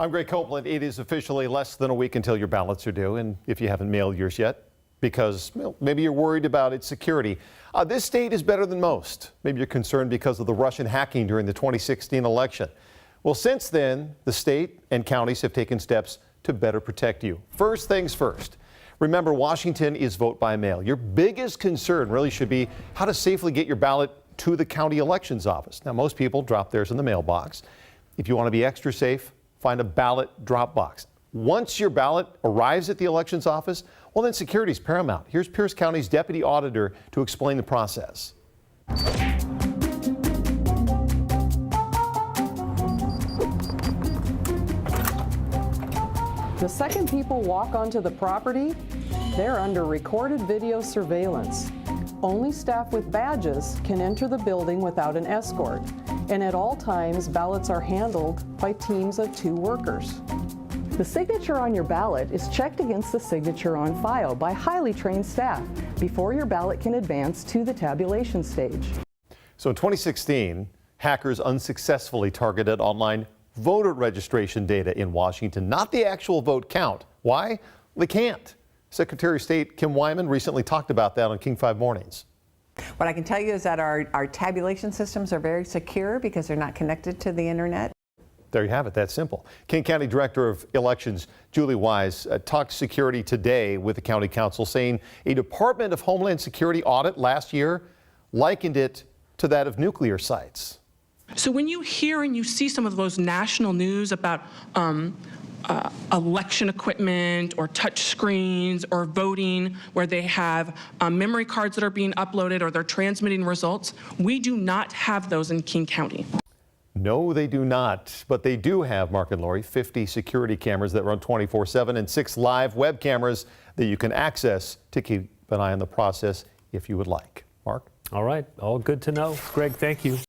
I'm Greg Copeland. It is officially less than a week until your ballots are due, and if you haven't mailed yours yet, because maybe you're worried about its security, this state is better than most. Maybe you're concerned because of the Russian hacking during the 2016 election. Well, since then, the state and counties have taken steps to better protect you. First things first. Remember, Washington is vote by mail. Your biggest concern really should be how to safely get your ballot to the county elections office. Now, most people drop theirs in the mailbox. If you want to be extra safe, find a ballot drop box. Once your ballot arrives at the elections office, well, then security is paramount. Here's Pierce County's Deputy Auditor to explain the process. The second people walk onto the property, they're under recorded video surveillance. Only staff with badges can enter the building without an escort, and at all times, ballots are handled by teams of 2 workers. The signature on your ballot is checked against the signature on file by highly trained staff before your ballot can advance to the tabulation stage. So in 2016, hackers unsuccessfully targeted online voter registration data in Washington, not the actual vote count. Why? They can't. Secretary of State Kim Wyman recently talked about that on King 5 Mornings. What I can tell you is that our tabulation systems are very secure because they're not connected to the internet. There you have it. That's simple. King County Director of Elections Julie Wise talked security today with the County Council, saying a Department of Homeland Security audit last year likened it to that of nuclear sites. So when you hear and you see some of those national news about election equipment or touch screens or voting where they have memory cards that are being uploaded or they're transmitting results, we do not have those in King County. No, they do not. But they do have, Mark and Lori, 50 security cameras that run 24/7 and 6 live web cameras that you can access to keep an eye on the process if you would like. Mark? All right. All good to know. Greg, thank you.